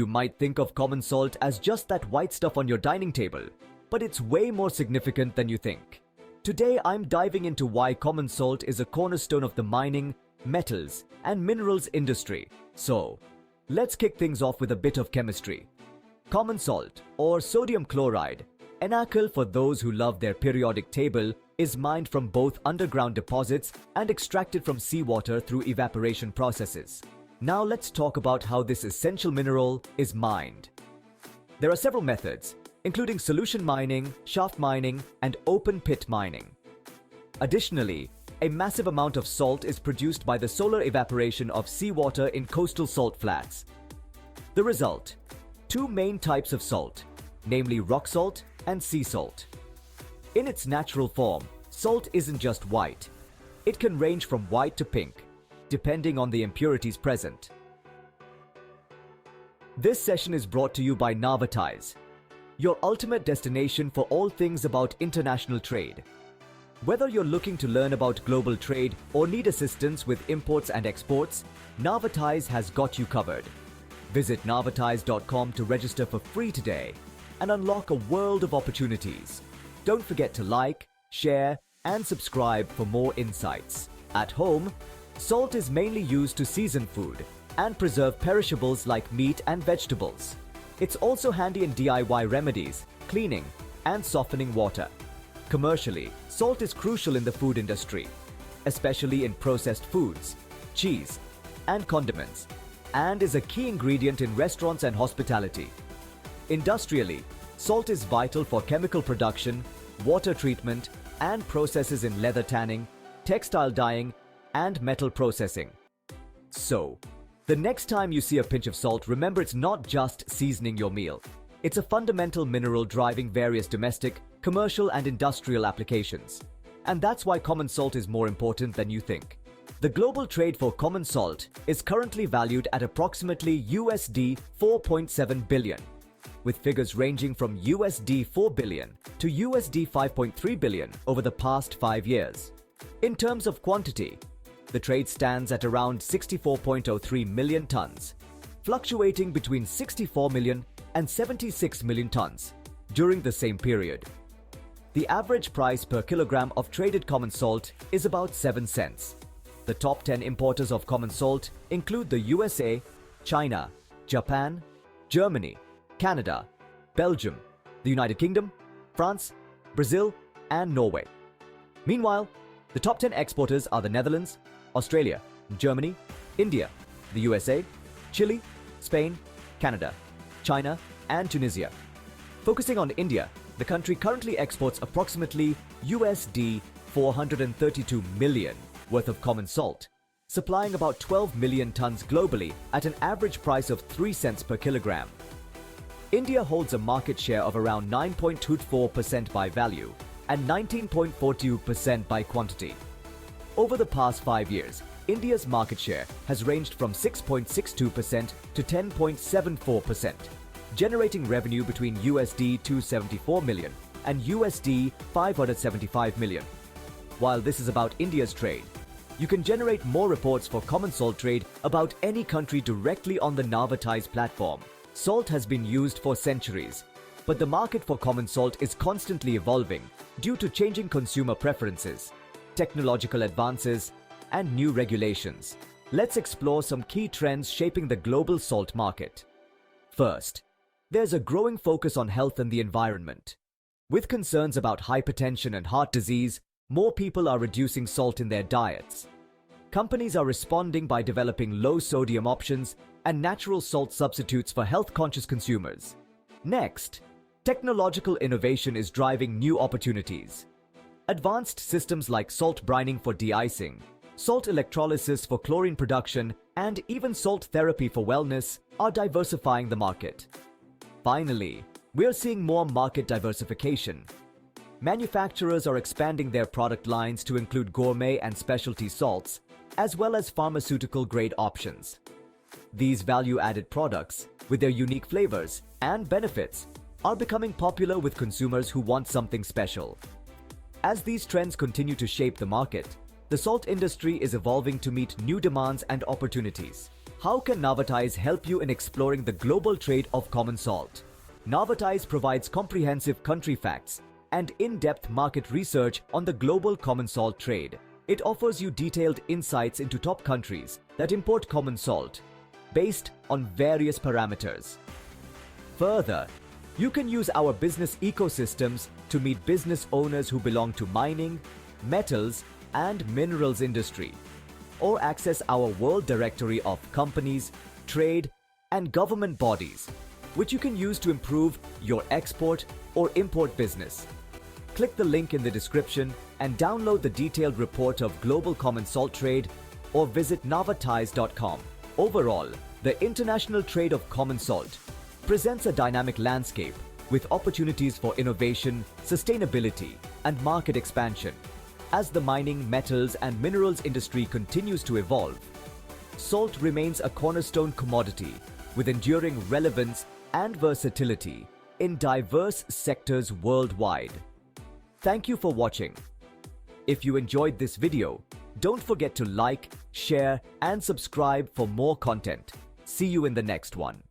You might think of common salt as just that white stuff on your dining table, but it's way more significant than you think. Today I'm diving into why common salt is a cornerstone of the mining, metals, and minerals industry. So, let's kick things off with a bit of chemistry. Common salt, or sodium chloride, NaCl for those who love their periodic table, is mined from both underground deposits and extracted from seawater through evaporation processes. Now let's talk about how this essential mineral is mined. There are several methods, including solution mining, shaft mining, and open pit mining. Additionally, a massive amount of salt is produced by the solar evaporation of seawater in coastal salt flats. The result: two main types of salt, namely rock salt and sea salt. In its natural form, salt isn't just white. It can range from white to pink, depending on the impurities present. This session is brought to you by NavaTies, your ultimate destination for all things about international trade. Whether you're looking to learn about global trade or need assistance with imports and exports, NavaTies has got you covered. Visit navaties.com to register for free today and unlock a world of opportunities. Don't forget to like, share, and subscribe for more insights. At home, salt is mainly used to season food and preserve perishables like meat and vegetables. It's also handy in DIY remedies, cleaning, and softening water. Commercially, salt is crucial in the food industry, especially in processed foods, cheese, and condiments, and is a key ingredient in restaurants and hospitality. Industrially, salt is vital for chemical production, water treatment, and processes in leather tanning, textile dyeing, and metal processing. So, the next time you see a pinch of salt, remember it's not just seasoning your meal. It's a fundamental mineral driving various domestic, commercial, and industrial applications. And that's why common salt is more important than you think. The global trade for common salt is currently valued at approximately USD 4.7 billion, with figures ranging from USD 4 billion to USD 5.3 billion over the past 5 years. In terms of quantity, the trade stands at around 64.03 million tons, fluctuating between 64 million and 76 million tons during the same period. The average price per kilogram of traded common salt is about 7 cents. The top 10 importers of common salt include the USA, China, Japan, Germany, Canada, Belgium, the United Kingdom, France, Brazil, and Norway. Meanwhile, the top 10 exporters are the Netherlands, Australia, Germany, India, the USA, Chile, Spain, Canada, China, and Tunisia. Focusing on India, the country currently exports approximately USD 432 million worth of common salt, supplying about 12 million tons globally at an average price of 3 cents per kilogram. India holds a market share of around 9.24% by value and 19.42% by quantity. Over the past 5 years, India's market share has ranged from 6.62% to 10.74%, generating revenue between USD 274 million and USD 575 million. While this is about India's trade, you can generate more reports for common salt trade about any country directly on the NavaTies platform. Salt has been used for centuries, but the market for common salt is constantly evolving due to changing consumer preferences, technological advances, and new regulations. Let's explore some key trends shaping the global salt market. First, there's a growing focus on health and the environment. With concerns about hypertension and heart disease, more people are reducing salt in their diets. Companies are responding by developing low-sodium options and natural salt substitutes for health-conscious consumers. Next, technological innovation is driving new opportunities. Advanced systems like salt brining for de-icing, salt electrolysis for chlorine production, and even salt therapy for wellness are diversifying the market. Finally, we're seeing more market diversification. Manufacturers are expanding their product lines to include gourmet and specialty salts, as well as pharmaceutical-grade options. These value-added products, with their unique flavors and benefits, are becoming popular with consumers who want something special. As these trends continue to shape the market, the salt industry is evolving to meet new demands and opportunities. How can NavaTies help you in exploring the global trade of common salt? NavaTies provides comprehensive country facts and in-depth market research on the global common salt trade. It offers you detailed insights into top countries that import common salt based on various parameters. Further, you can use our business ecosystems to meet business owners who belong to mining, metals, and minerals industry, or access our world directory of companies, trade, and government bodies, which you can use to improve your export or import business. Click the link in the description and download the detailed report of global common salt trade or visit navaties.com. Overall, the international trade of common salt presents a dynamic landscape with opportunities for innovation, sustainability, and market expansion. As the mining, metals, and minerals industry continues to evolve, salt remains a cornerstone commodity with enduring relevance and versatility in diverse sectors worldwide. Thank you for watching. If you enjoyed this video, don't forget to like, share, and subscribe for more content. See you in the next one.